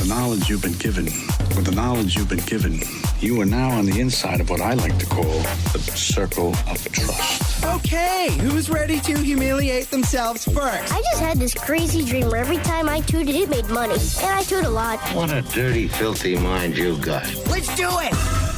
the knowledge you've been given, you are now on the inside of what I like to call the circle of trust. Okay, who's ready to humiliate themselves first? I just had this crazy dream where every time I tooted, it made money. And I toot a lot. What a dirty, filthy mind you've got. Let's do it!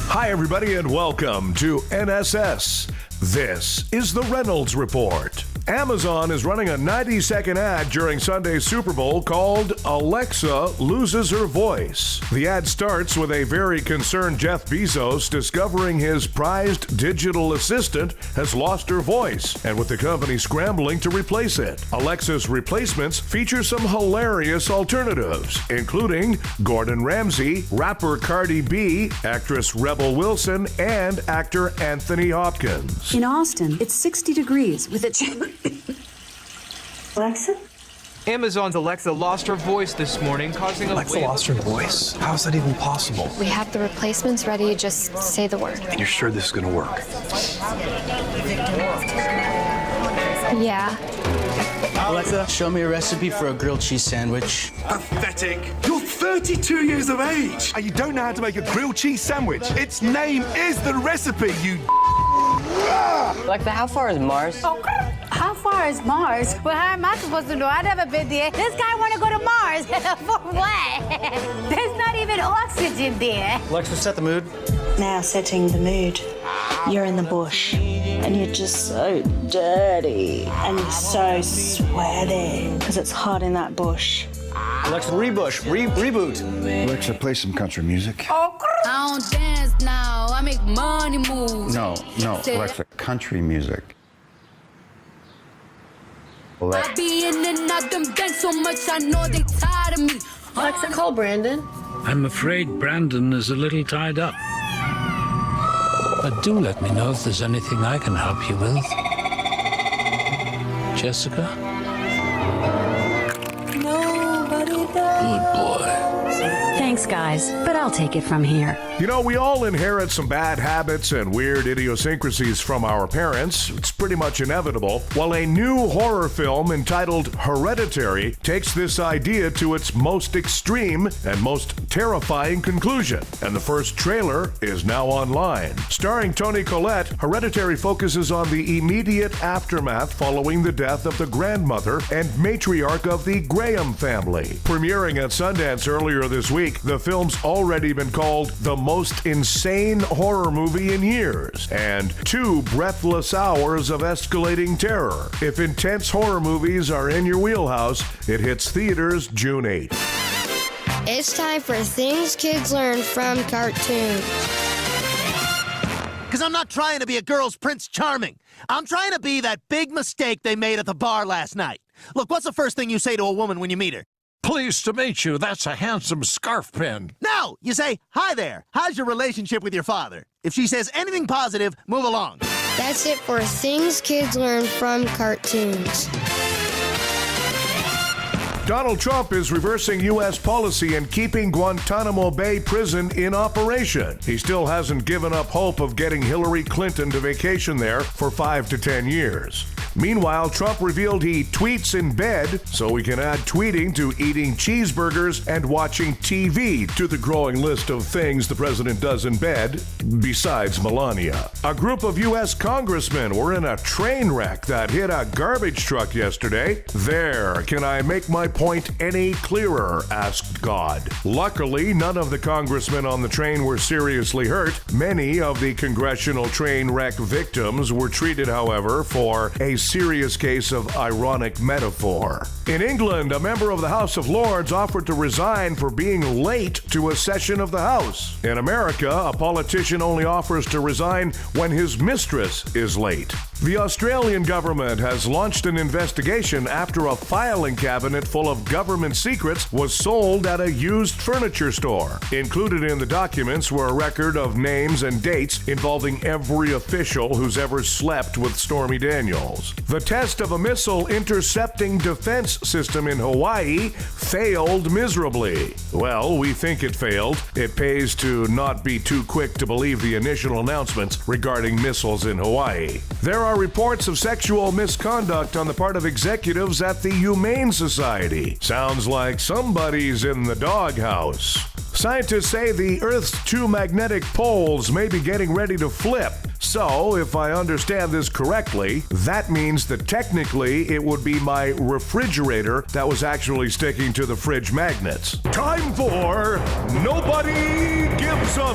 Hi, everybody, and welcome to NSS. This is the Reynolds Report. Amazon is running a 90-second ad during Sunday's Super Bowl called Alexa Loses Her Voice. The ad starts with a very concerned Jeff Bezos discovering his prized digital assistant has lost her voice, and with the company scrambling to replace it. Alexa's replacements feature some hilarious alternatives, including Gordon Ramsay, rapper Cardi B, actress Rebel Wilson, and actor Anthony Hopkins. In Austin, it's 60 degrees with a... Alexa? Amazon's Alexa lost her voice this morning, causing a... Alexa lost her voice? How is that even possible? We have the replacements ready. Just say the word. And you're sure this is going to work? Yeah. Alexa, show me a recipe for a grilled cheese sandwich. Pathetic. You're 32 years of age, and you don't know how to make a grilled cheese sandwich. Its name is the recipe, you... Alexa, how far is Mars? How far is Mars? Well, how am I supposed to know? I've never been there. This guy want to go to Mars. For what? There's not even oxygen there. Alexa, set the mood. Now setting the mood. You're in the bush, and you're just so dirty, and you're so sweaty, because it's hot in that bush. Alexa, reboot. Alexa, play some country music. I don't dance now. I make money moves. No, Alexa, country music. I be in and out them banks so much I know they tired of me. Alexa, call Brandon. I'm afraid Brandon is a little tied up. But do let me know if there's anything I can help you with. Jessica? Nobody does. Good boy. Thanks, guys, but I'll take it from here. You know, we all inherit some bad habits and weird idiosyncrasies from our parents. It's pretty much inevitable. Well, a new horror film entitled Hereditary takes this idea to its most extreme and most terrifying conclusion. And the first trailer is now online. Starring Toni Collette, Hereditary focuses on the immediate aftermath following the death of the grandmother and matriarch of the Graham family. Premiering at Sundance earlier this week, the film's already been called the most insane horror movie in years, and 2 breathless hours of escalating terror. If intense horror movies are in your wheelhouse, it hits theaters June 8th. It's time for things kids learn from cartoons. Because I'm not trying to be a girl's Prince Charming. I'm trying to be that big mistake they made at the bar last night. Look, what's the first thing you say to a woman when you meet her? Pleased to meet you. That's a handsome scarf pin. No! You say, hi there. How's your relationship with your father? If she says anything positive, move along. That's it for things kids learn from cartoons. Donald Trump is reversing U.S. policy and keeping Guantanamo Bay prison in operation. He still hasn't given up hope of getting Hillary Clinton to vacation there for 5 to 10 years. Meanwhile, Trump revealed he tweets in bed, so we can add tweeting to eating cheeseburgers and watching TV to the growing list of things the president does in bed, besides Melania. A group of U.S. congressmen were in a train wreck that hit a garbage truck yesterday. There, can I make my point any clearer? Asked God. Luckily, none of the congressmen on the train were seriously hurt. Many of the congressional train wreck victims were treated, however, for a serious case of ironic metaphor. In England, a member of the House of Lords offered to resign for being late to a session of the House. In America, a politician only offers to resign when his mistress is late. The Australian government has launched an investigation after a filing cabinet full of government secrets was sold at a used furniture store. Included in the documents were a record of names and dates involving every official who's ever slept with Stormy Daniels. The test of a missile intercepting defense system in Hawaii failed miserably. Well, we think it failed. It pays to not be too quick to believe the initial announcements regarding missiles in Hawaii. There are reports of sexual misconduct on the part of executives at the Humane Society. Sounds like somebody's in the doghouse. Scientists say the Earth's two magnetic poles may be getting ready to flip. So, if I understand this correctly, that means that technically it would be my refrigerator that was actually sticking to the fridge magnets. Time for Nobody Gives a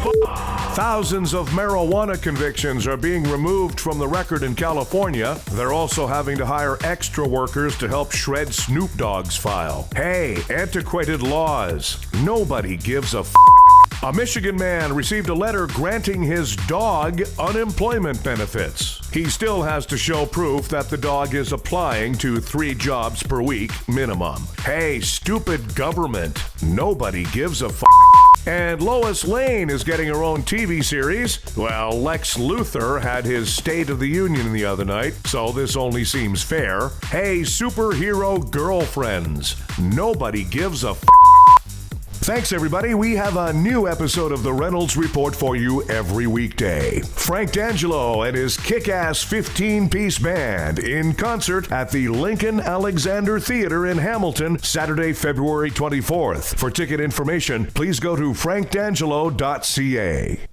Thousands of marijuana convictions are being removed from the record in California. They're also having to hire extra workers to help shred Snoop Dogg's file. Hey, antiquated laws. Nobody gives a A Michigan man received a letter granting his dog unemployment benefits. He still has to show proof that the dog is applying to 3 jobs per week minimum. Hey, stupid government. Nobody gives a And Lois Lane is getting her own TV series. Well, Lex Luthor had his State of the Union the other night, so this only seems fair. Hey, superhero girlfriends. Nobody gives a Thanks, everybody. We have a new episode of the Reynolds Report for you every weekday. Frank D'Angelo and his kick-ass 15-piece band in concert at the Lincoln Alexander Theater in Hamilton, Saturday, February 24th. For ticket information, please go to frankdangelo.ca.